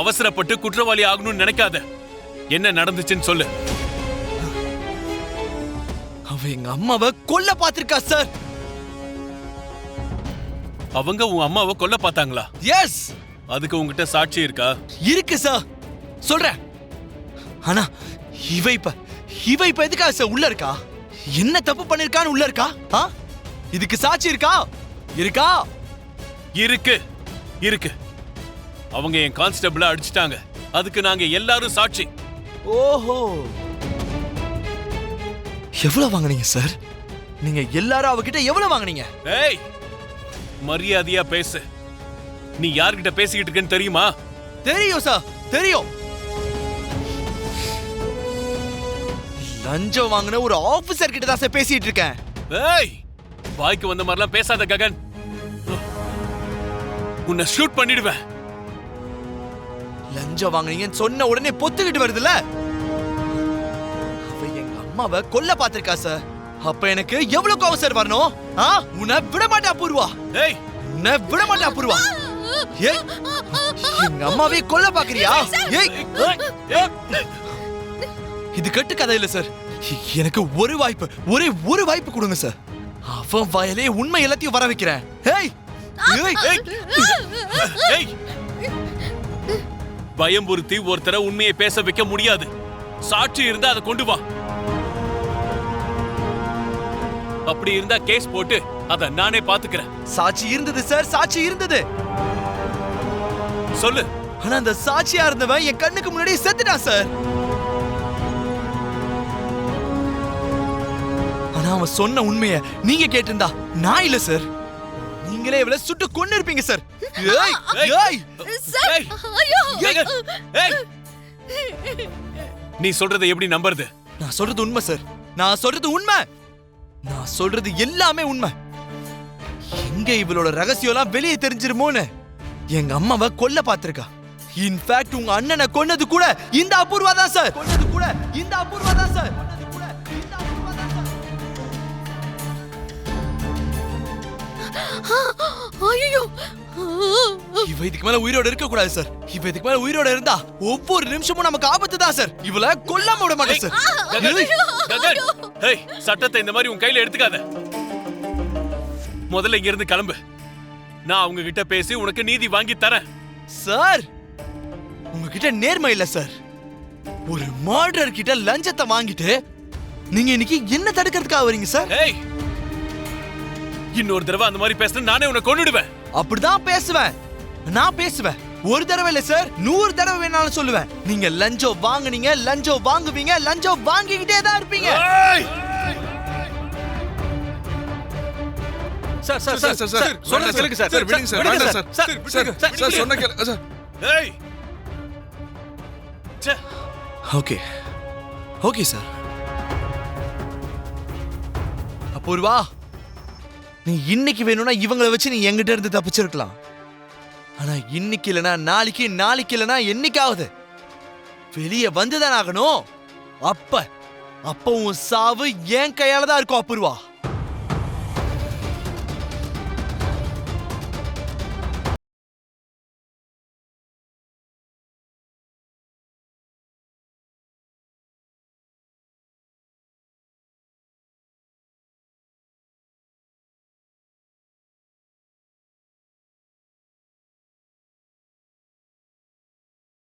அவசரப்பட்டு குற்றவாளி ஆகணும்னு நினைக்காத. என்ன நடந்துச்சுன்னு சொல்லு. அவ எங்க அம்மாவை கொல்ல பாத்திருக்கா சார். அவங்க உன் அம்மாவை கொல்ல பார்த்தாங்களா? எஸ். அதுக்கு உங்ககிட்ட சாட்சி இருக்கா? இருக்கு சார், சொல்றேன். ஆனா இவ இப்ப எதுக்கா சார் உள்ள இருக்கா? என்ன தப்பு பண்ணிருக்கான்னு உள்ள இருக்கா? இதுக்கு சாட்சி இருக்கா? இருக்கா? இருக்கு இருக்கு. அவங்க என் கான்ஸ்டபிள அடிச்சிட்டாங்க. அதுக்கு நாங்க எல்லாரும் சாட்சி. ஓஹோ, எவ்வளவு வாங்குனீங்க சார்? நீங்க எல்லாரும் அவகிட்ட எவ்வளவு வாங்குனீங்க? ஏய், மரியாதையா பேசு. நீ யார்கிட்ட பேசிக்கிட்டு இருக்கேன்னு தெரியுமா? தெரியும் சார், தெரியும். லஞ்சம் வாங்கின ஒரு ஆபீசர் கிட்ட தான் சார் பேசிட்டு இருக்கேன். ஏய், வாய்க்கு வந்த மாதிரிலாம் பேசாத ககன். உன்னை ஷூட் பண்ணிடுவேன். லஞ்சம் வாங்குனீங்கன்னு சொன்ன உடனே பொத்துக்கிட்டு வருதுல. அவ எங்க அம்மாவை கொல்ல பாத்திருக்கா சார். அப்ப எனக்கு எவ்வளவு கோவம் சார் வரணும்? உன்னை விட மாட்டா பூர்வா. ஏய், உன்னை விட மாட்டா பூர்வா. ஏய், எங்க அம்மாவே கொல்ல பாக்குறியா? ஏய், இது கட்டு கதை இல்ல சார். எனக்கு ஒரு வாய்ப்பு, ஒரே ஒரு வாய்ப்பு கொடுங்க சார். அவன் வாயிலே உண்மை எல்லாத்தையும் வர வைக்கிறேன். ஏய், ஏய், பயம்புறுத்தி ஒருத்தர உண்மையை பேச வைக்க முடியாது. சாட்சி இருந்தா அதை கொண்டு வா. அப்படி இருந்தா கேஸ் போட்டு அத நானே பாத்துக்கிறேன். சாட்சி இருந்தது சார், சாட்சி இருந்தது. சொல்லு. ஆனா அந்த சாட்சியா இருந்தவன் என் கண்ணுக்கு முன்னாடி செத்துட்டான் சார். ஆனா அவன் சொன்ன உண்மையை நீங்க கேட்டிருந்தா நான் இல்ல சார், நீங்களே இவளை சுட்டு கொன்னு இருப்பீங்க சார். ஏய், ஏய், நீ சொல்றதை எப்படி நம்புறது? நான் சொல்றது உண்மை சார், நான் சொல்றது உண்மை. நான் சொல்றது எல்லாமே உண்மை. எங்க இவளோட ரகசியம்லாம் வெளியே தெரிஞ்சிருமோன்னு எங்க அம்மாவை கொல்ல பாத்திருக்கா. இன்ஃபேக்ட் உங்க அண்ணனை கொன்னது கூட இந்த அபூர்வா தான் சார். கொன்னது கூட இந்த அபூர்வா தான் சார். ஐயோ, இவ இதுக்கு மேல உயிரோட இருக்க கூடாது சார். இவ இதுக்கு மேல உயிரோட இருந்தா ஒவ்வொரு நிமிஷமும் நமக்கு ஆபத்து தான் சார். இவள கொல்லாம விட மாட்டேன் சார். ஏய், சட்டத்தை இந்த மாதிரி உன் கையில எடுத்துக்காத. முதல்ல இங்க இருந்து கிளம்பு. நான் அவங்க கிட்ட பேசி உனக்கு நீதி வாங்கி தரேன். சார், உங்ககிட்ட நேர்மை இல்ல சார். ஒரு மர்டர் கிட்ட லஞ்சத்தை வாங்கிட்டு நீங்க இன்னைக்கு என்ன தடுக்கிறதுக்காக வரீங்க சார்? ஏய், இன்னொரு தடவை அந்த மாதிரி பேசினா நானே உன்னை கொன்னுடுவேன். அப்படிதான் பேசுவேன், நான் பேசுவேன். ஒரு தடவை இல்ல சார், 100 தடவை வேணாலும் சொல்லுவேன். நீங்க லஞ்சம் வாங்குனீங்க, லஞ்சம் வாங்குவீங்க, லஞ்சம் வாங்கிக்கிட்டே தான் இருப்பீங்க. Sir sir sir sir sir சொன்ன கேளுங்க சார். சார் விடுங்க சார். வேண்டாம் சார். சார் சார் சொன்ன கேளுங்க சார். ஏய், ச்சே. Okay okay sir. அபூர்வா, நீ இன்னைக்கு வேணும்னா இவங்களை வச்சு நீ எங்கிட்ட இருந்து தப்பிச்சிருக்கலாம். ஆனா இன்னைக்கு இல்லைனா நாளைக்கு, நாளைக்கு இல்லைனா என்னைக்காவது வெளியே வந்துதான் ஆகணும். அப்ப உன் சாவு என் கையால தான் இருக்கும் அபூர்வா.